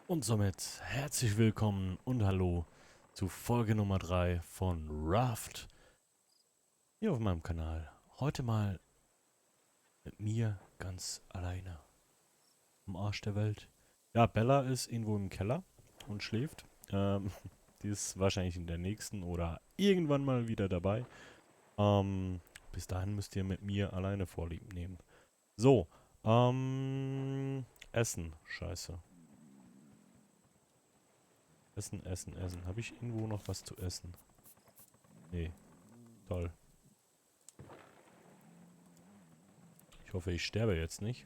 Und somit herzlich willkommen und hallo zu Folge Nummer 3 von Raft hier auf meinem Kanal. Heute mal mit mir ganz alleine am Arsch der Welt. Ja, Bella ist irgendwo im Keller und schläft. Die ist wahrscheinlich in der nächsten oder irgendwann mal wieder dabei. Bis dahin müsst ihr mit mir alleine Vorlieb nehmen. So, Essen. Scheiße. Essen. Habe ich irgendwo noch was zu essen? Nee, toll. Ich hoffe, ich sterbe jetzt nicht.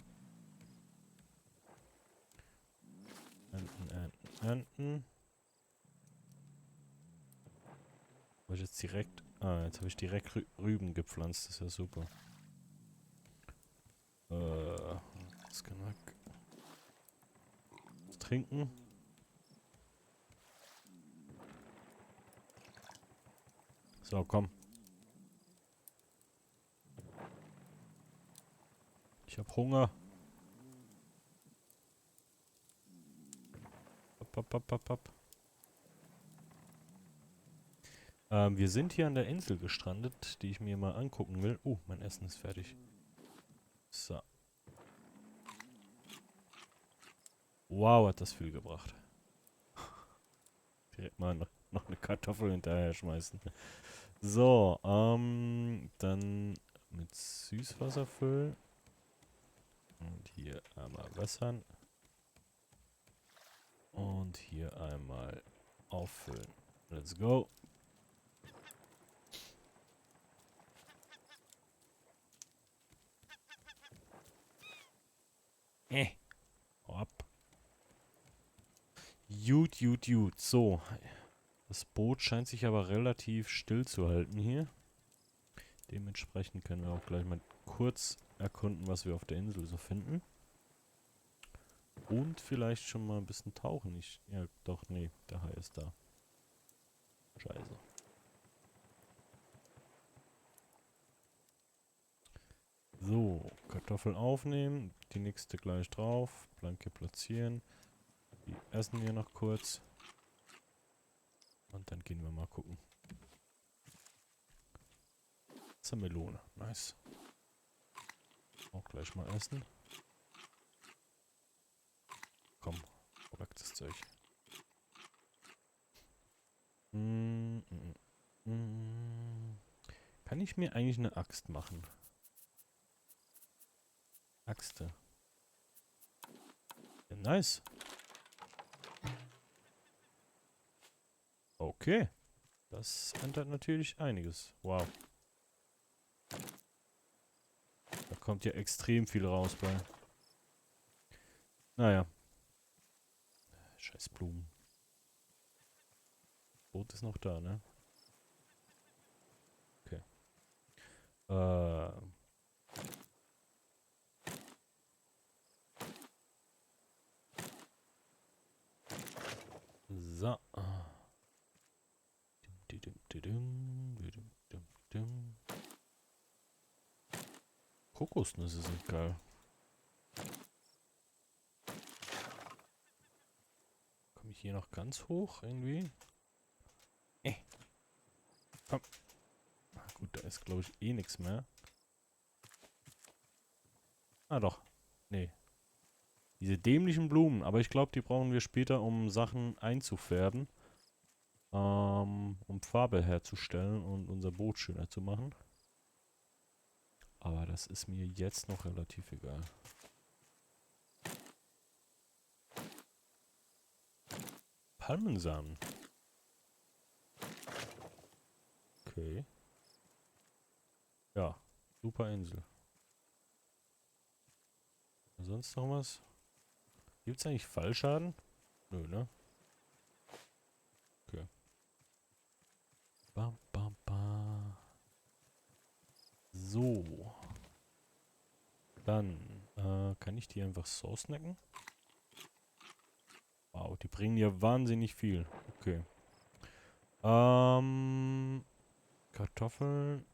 Ernten. Habe ich jetzt direkt... Ah, jetzt habe ich direkt Rüben gepflanzt. Das ist ja super. Das kann man... Was trinken. So, komm. Ich habe Hunger. Hopp. Wir sind hier an der Insel gestrandet, die ich mir mal angucken will. Oh, mein Essen ist fertig. So. Wow, hat das viel gebracht. Direkt mal noch eine Kartoffel hinterher schmeißen. So, dann mit Süßwasser füllen. Und hier einmal wässern. Und hier einmal auffüllen. Let's go. Hau ab. Gut. So. Das Boot scheint sich aber relativ still zu halten hier. Dementsprechend können wir auch gleich mal kurz erkunden, was wir auf der Insel so finden. Und vielleicht schon mal ein bisschen tauchen. Ja, doch, nee, der Hai ist da. Scheiße. So, Kartoffel aufnehmen. Die nächste gleich drauf. Planke platzieren. Die essen wir noch kurz. Und dann gehen wir mal gucken. Melone. Nice. Auch gleich mal essen. Komm, weg das Zeug. Kann ich mir eigentlich eine Axt machen? Axte. Ja, nice. Okay. Das ändert natürlich einiges. Wow. Da kommt ja extrem viel raus bei. Naja. Scheiß Blumen. Boot ist noch da, ne? Okay. Äh. So. Kokosnüsse sind geil. Komme ich hier noch ganz hoch irgendwie? Komm. Ah, gut, da ist glaube ich eh nichts mehr. Ah doch. Nee. Diese dämlichen Blumen. Aber ich glaube, die brauchen wir später, um Sachen einzufärben. Um Farbe herzustellen und unser Boot schöner zu machen. Aber das ist mir jetzt noch relativ egal. Palmensamen. Okay. Ja, super Insel. Sonst noch was? Gibt's eigentlich Fallschaden? Nö, ne? Okay. Ba. So. Dann, kann ich die einfach so snacken? Wow, die bringen ja wahnsinnig viel. Okay. Kartoffeln.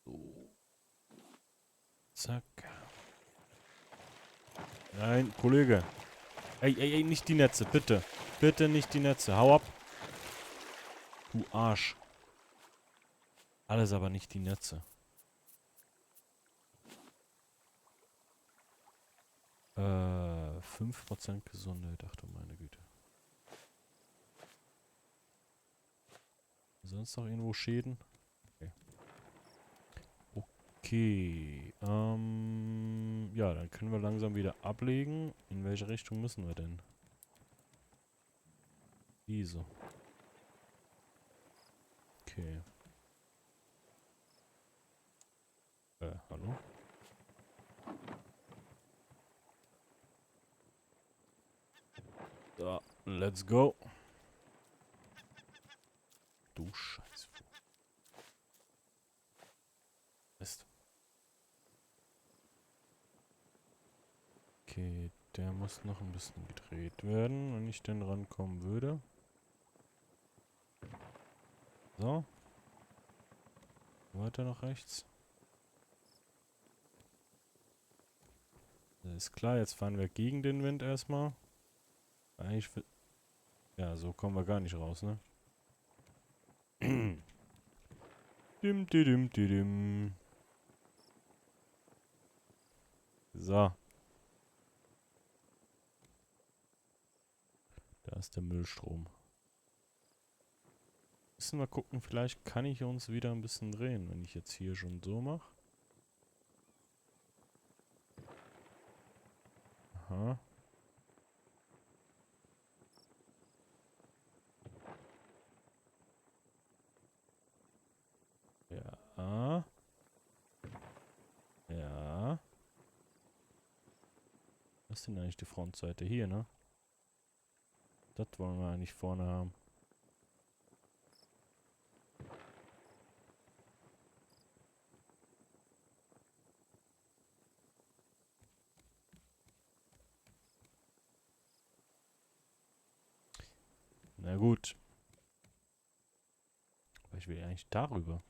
So. Zack. Nein, Kollege. Ey, ey, ey, nicht die Netze, bitte. Bitte nicht die Netze. Hau ab. Du Arsch. Alles aber nicht die Netze. 5% Gesundheit. Ach du meine Güte. Sonst noch irgendwo Schäden? Okay. Okay. Ja, dann können wir langsam wieder ablegen. In welche Richtung müssen wir denn? Diese. Okay. Hallo? So, let's go. Du Scheiß. Mist. Okay, der muss noch ein bisschen gedreht werden, wenn ich denn rankommen würde. So. Weiter nach rechts. Ist klar, jetzt fahren wir gegen den Wind erstmal. Eigentlich ja, so kommen wir gar nicht raus, ne? Dim, dim, dim. So. Da ist der Müllstrom. Müssen wir gucken, vielleicht kann ich uns wieder ein bisschen drehen, wenn ich jetzt hier schon so mache. Aha. Ja. Ja. Was ist denn eigentlich die Frontseite? Hier, ne? Das wollen wir eigentlich vorne haben. Na gut. Aber ich will ja eigentlich darüber.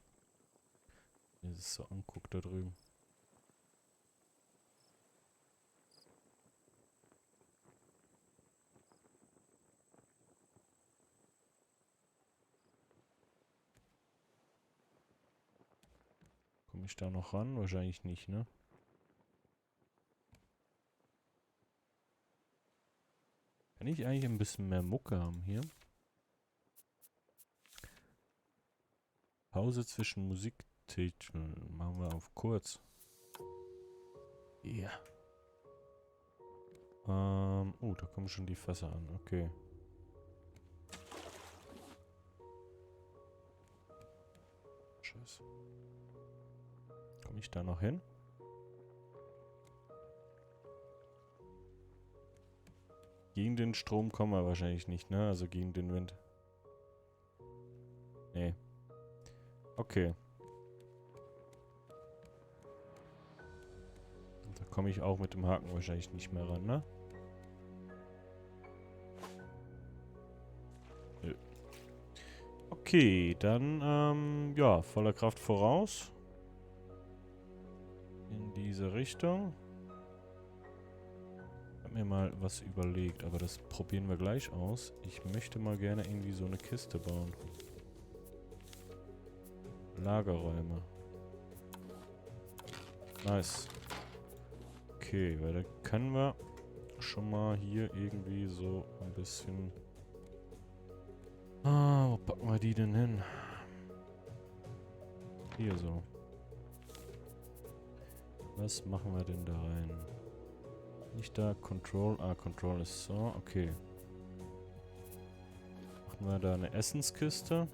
Wenn es so anguckt da drüben. Komme ich da noch ran? Wahrscheinlich nicht, ne? Kann ich eigentlich ein bisschen mehr Mucke haben hier? Pause zwischen Musiktiteln. Machen wir auf kurz. Ja. Oh, da kommen schon die Fässer an. Okay. Scheiße. Komme ich da noch hin? Gegen den Strom kommen wir wahrscheinlich nicht, ne? Also gegen den Wind. Nee. Okay. Da komme ich auch mit dem Haken wahrscheinlich nicht mehr ran, ne? Nö. Okay, dann, ja, voller Kraft voraus. In diese Richtung. Ich habe mir mal was überlegt, aber das probieren wir gleich aus. Ich möchte mal gerne irgendwie so eine Kiste bauen. Lagerräume. Nice. Okay, weil dann können wir schon mal hier irgendwie so ein bisschen... Ah, wo packen wir die denn hin? Hier so. Was machen wir denn da rein? Nicht da, Control. Ah, Control ist so, okay. Machen wir da eine Essenskiste.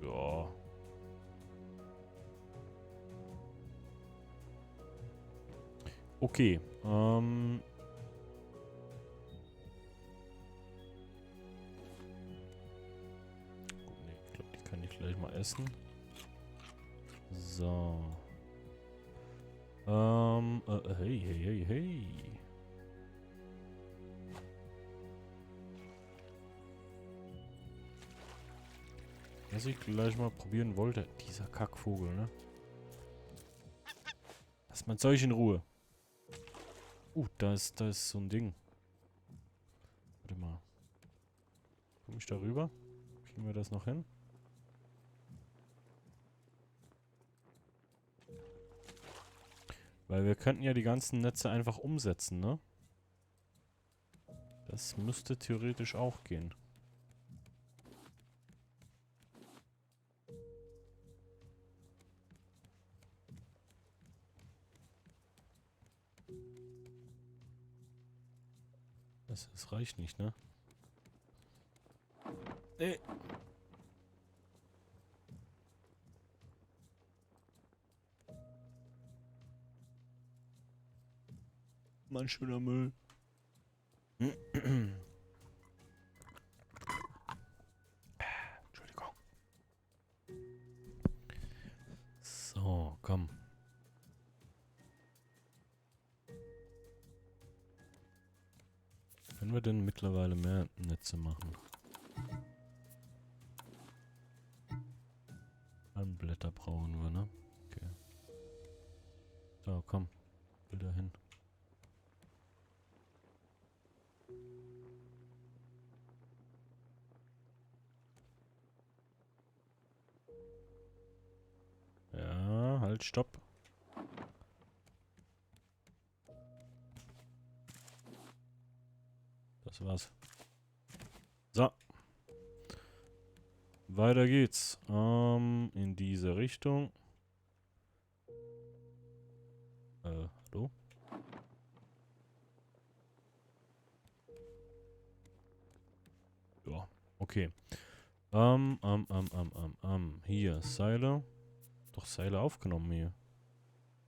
Ja. Okay, nee, ich glaube, die kann ich gleich mal essen. So. Hey, hey, hey, hey. Was ich gleich mal probieren wollte. Dieser Kackvogel, ne? Lass mein Zeug in Ruhe. Da ist so ein Ding. Warte mal. Komm ich da rüber? Kriegen wir das noch hin? Weil wir könnten ja die ganzen Netze einfach umsetzen, ne? Das müsste theoretisch auch gehen. Das reicht nicht, ne? Nee. Mein schöner Müll. Entschuldigung. So, komm. Können wir denn mittlerweile mehr Netze machen? Blätter brauchen wir, ne? Okay. So, komm. Will da hin. Ja, halt, stopp. Das war's. So. Weiter geht's. In diese Richtung. Hallo? Ja, okay. Hier, Seile. Doch Seile aufgenommen hier.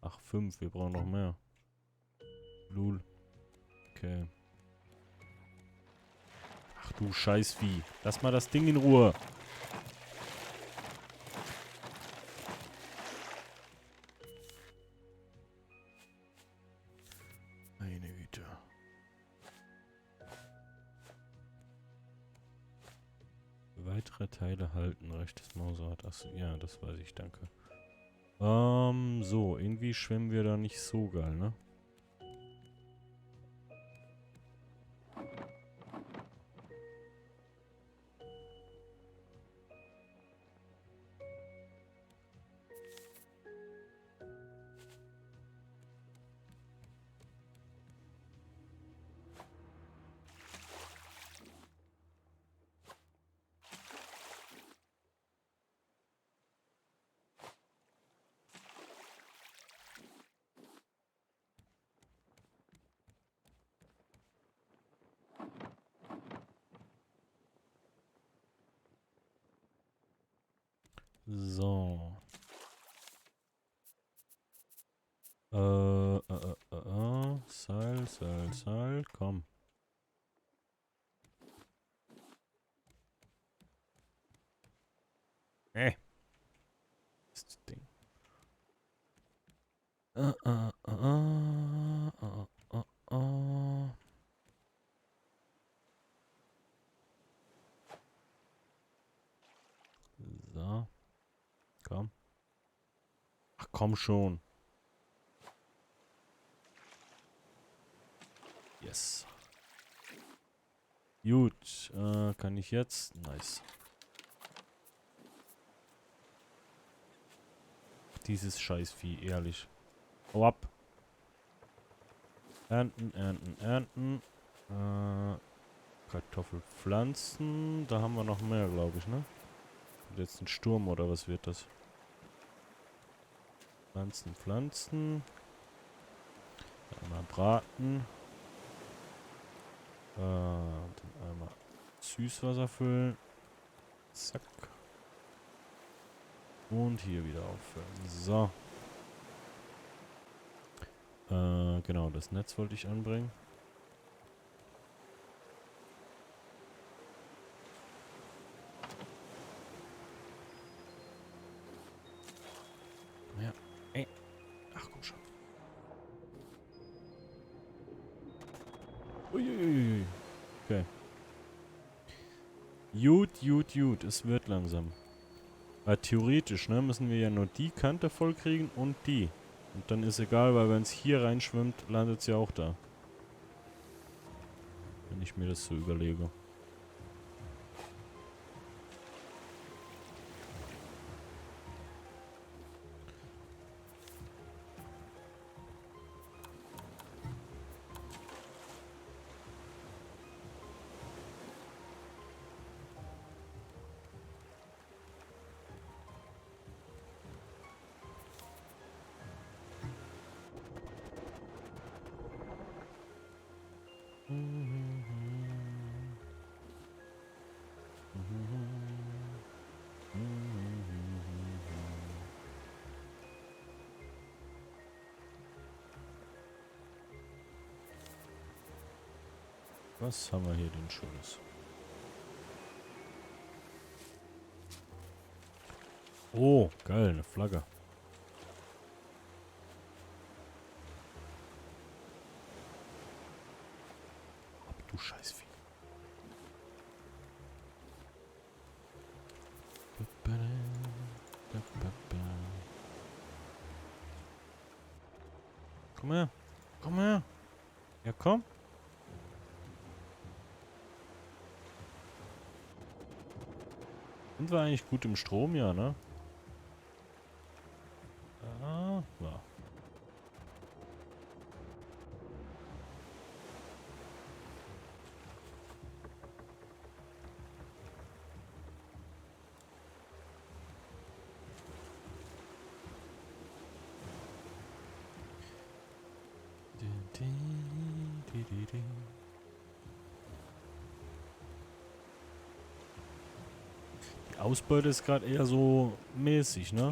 Ach, 5, wir brauchen noch mehr. Lul. Okay. Ach du Scheißvieh. Lass mal das Ding in Ruhe. Meine Güte. Weitere Teile halten. Rechtes Mausrad. Achso, ja, das weiß ich, danke. So. Irgendwie schwimmen wir da nicht so geil, ne? So. Seil, komm. Das Ding. So. Komm. Ach, komm schon. Yes. Gut. Kann ich jetzt? Nice. Dieses Scheißvieh, ehrlich. Hau ab. Ernten, ernten, ernten. Kartoffelpflanzen. Da haben wir noch mehr, glaube ich, ne? Und jetzt ein Sturm oder was wird das? Pflanzen, Pflanzen. Einmal braten. Dann einmal Süßwasser füllen. Zack. Und hier wieder auffüllen. So. Genau, das Netz wollte ich anbringen. Ja. Ey. Ach komm schon. Uiuiui. Okay. Gut. Es wird langsam. Weil theoretisch, ne, müssen wir ja nur die Kante voll kriegen und die. Und dann ist egal, weil wenn es hier reinschwimmt, landet es ja auch da. Wenn ich mir das so überlege. Was haben wir hier denn Schönes? Oh, geil, eine Flagge. Ach, du Scheißvieh. Komm her. Komm her. Ja, komm. Sind wir eigentlich gut im Strom, ja, ne? Ah, ja. Die Ausbeute ist gerade eher so mäßig, ne?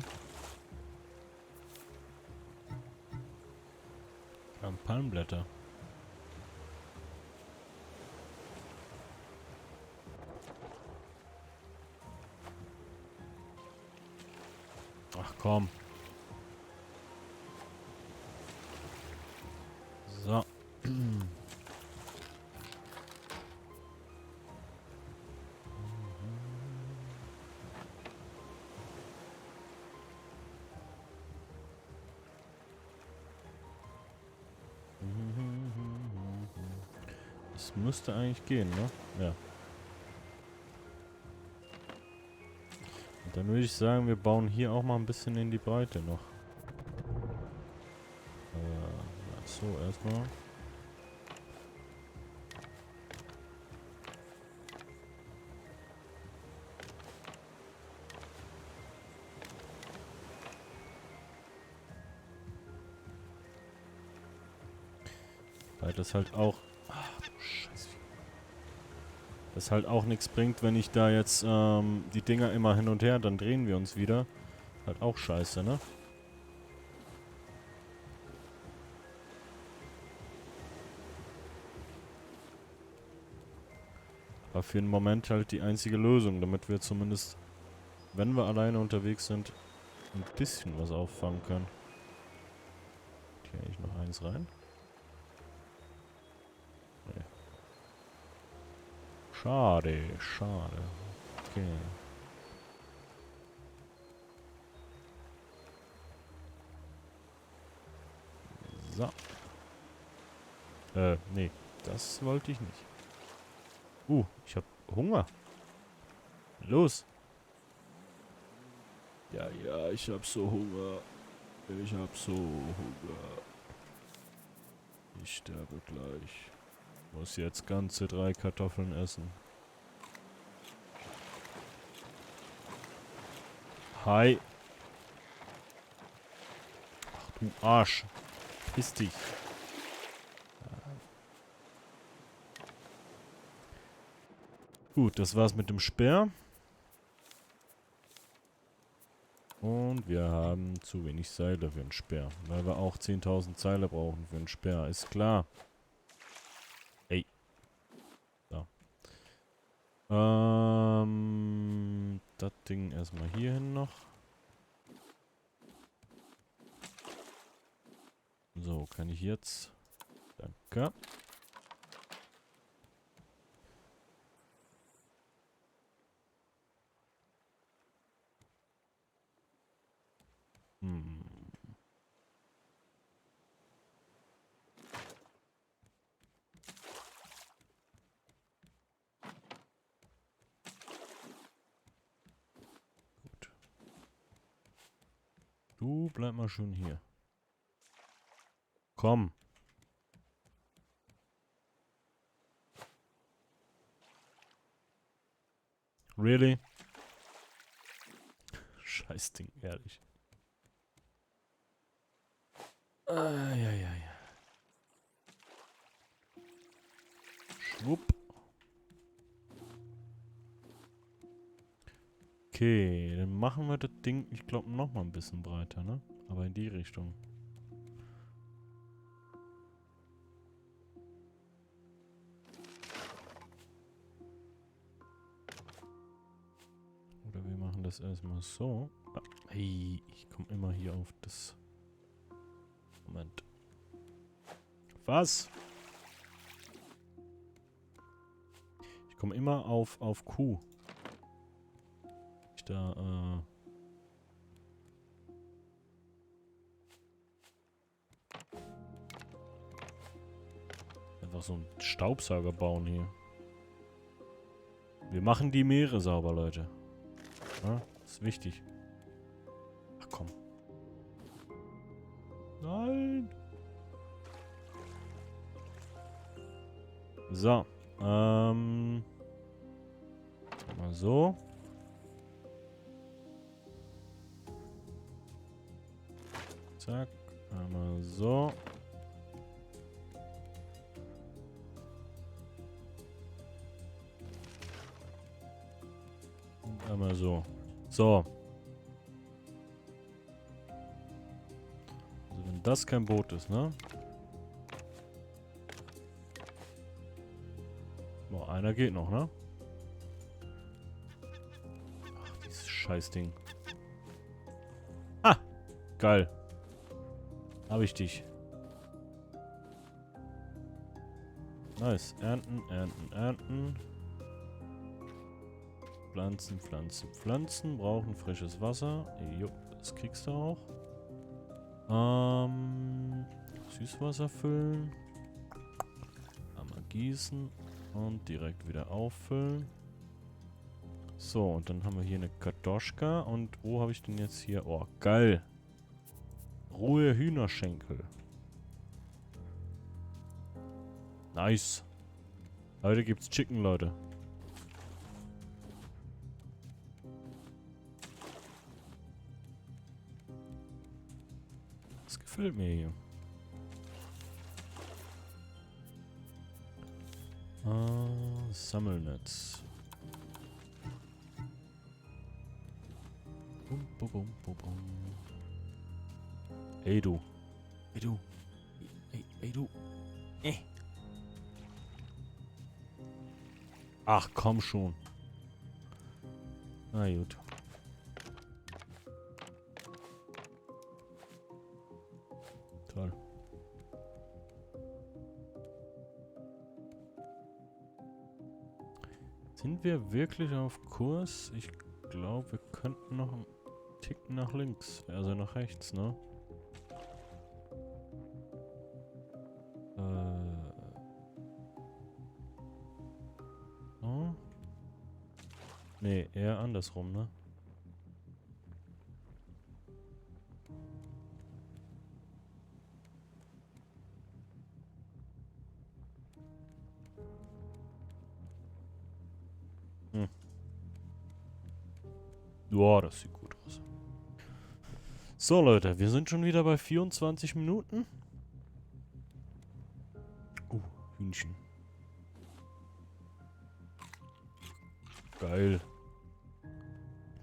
Palmblätter. Ach komm. So. Das müsste eigentlich gehen, ne? Ja. Und dann würde ich sagen, wir bauen hier auch mal ein bisschen in die Breite noch. So, erstmal. Weil das halt auch... Ach du Scheiße. Das halt auch nichts bringt, wenn ich da jetzt die Dinger immer hin und her, dann drehen wir uns wieder. Halt auch scheiße, ne? Aber für den Moment halt die einzige Lösung, damit wir zumindest, wenn wir alleine unterwegs sind, ein bisschen was auffangen können. Hier eigentlich noch eins rein. Nee. Schade, schade. Okay. So. Nee. Das wollte ich nicht. Ich hab Hunger. Los. Ja, ja, ich hab so Hunger. Ich hab so Hunger. Ich sterbe gleich. Muss jetzt ganze 3 Kartoffeln essen. Hi. Ach du Arsch. Piss dich. Gut, das war's mit dem Speer. Und wir haben zu wenig Seile für einen Speer. Weil wir auch 10.000 Seile brauchen für einen Speer. Ist klar. Ey. So. Das Ding erstmal hier hin noch. So, kann ich jetzt... Danke. Hm. Gut. Du bleib mal schön hier. Komm. Really? Scheiß Ding, ehrlich. Ja, ja, ja. Schwupp. Okay, dann machen wir das Ding, ich glaube, noch mal ein bisschen breiter, ne? Aber in die Richtung. Oder wir machen das erstmal so. Ah, hey, ich komme immer hier auf das... Moment. Was? Ich komme immer auf Q. Ich da, einfach so einen Staubsauger bauen hier. Wir machen die Meere sauber, Leute. Ja, ist wichtig. Ach komm. Nein. So. Mal so. Zack. Einmal so. Und einmal so. So. Also wenn das kein Boot ist, ne? Boah, einer geht noch, ne? Ach, dieses Scheißding. Ah! Geil. Hab ich dich. Nice. Ernten, ernten, ernten. Pflanzen, Pflanzen, Pflanzen. Brauchen frisches Wasser. Jo, das kriegst du auch. Süßwasser füllen. Einmal gießen. Und direkt wieder auffüllen. So, und dann haben wir hier eine Kartoschka. Und wo habe ich denn jetzt hier? Oh, geil. Rohe Hühnerschenkel. Nice. Heute gibt's Chicken, Leute. Das gefällt mir hier. Sammelnetz. Bum, bum, bum, bum, bum. Ey du. Ey du. Ey du. Ach komm schon. Na gut. Toll. Sind wir wirklich auf Kurs? Ich glaube, wir könnten noch einen Tick nach links. Also nach rechts, ne? Oh? Nee, eher andersrum, ne? Hm. Boah, das sieht gut aus. So, Leute, wir sind schon wieder bei 24 Minuten. Hühnchen. Geil.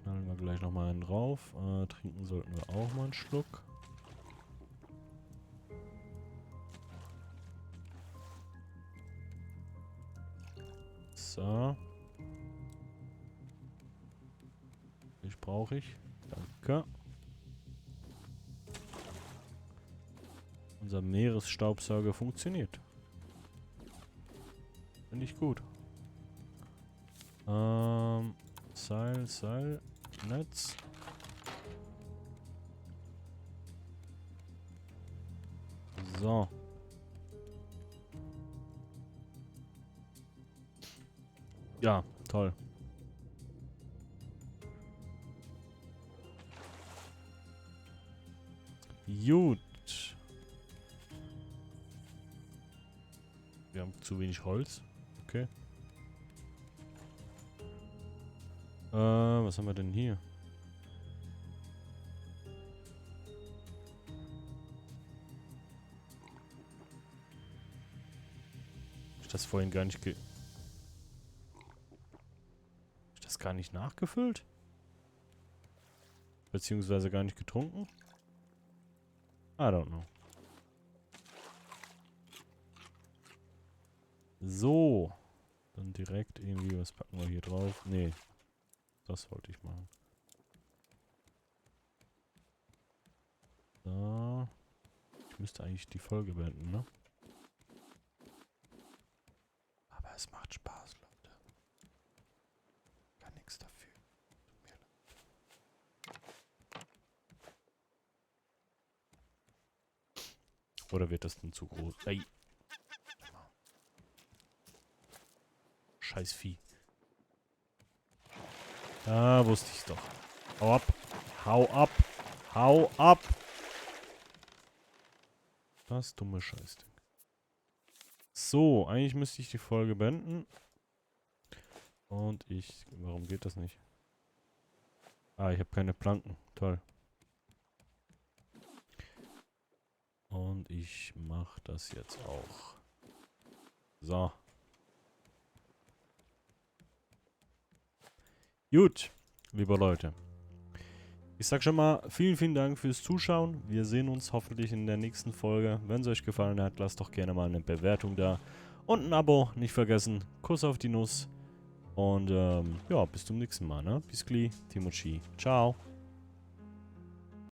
Knallen wir gleich nochmal einen drauf. Trinken sollten wir auch mal einen Schluck. So. Milch brauche ich. Danke. Unser Meeresstaubsauger funktioniert. Finde ich gut. Seil, Netz. So. Ja, toll. Gut. Wir haben zu wenig Holz. Okay. Was haben wir denn hier? Ich das vorhin gar nicht ich das gar nicht nachgefüllt? Beziehungsweise gar nicht getrunken? I don't know. So. Dann direkt irgendwie, was packen wir hier drauf? Nee. Das wollte ich machen. So. Ich müsste eigentlich die Folge beenden, ne? Aber es macht Spaß, Leute. Kann nichts dafür. Tut mir leid. Oder wird das denn zu groß? Ey. Scheiß Vieh. Da wusste ich's doch. Hau ab. Hau ab. Hau ab. Das dumme Scheißding. So, eigentlich müsste ich die Folge beenden. Und ich... Warum geht das nicht? Ah, ich habe keine Planken. Toll. Und ich mache das jetzt auch. So. Gut, liebe Leute. Ich sag schon mal vielen, vielen Dank fürs Zuschauen. Wir sehen uns hoffentlich in der nächsten Folge. Wenn es euch gefallen hat, lasst doch gerne mal eine Bewertung da. Und ein Abo, nicht vergessen. Kuss auf die Nuss. Und ja, bis zum nächsten Mal, ne? Bis gleich, Timochi. Ciao.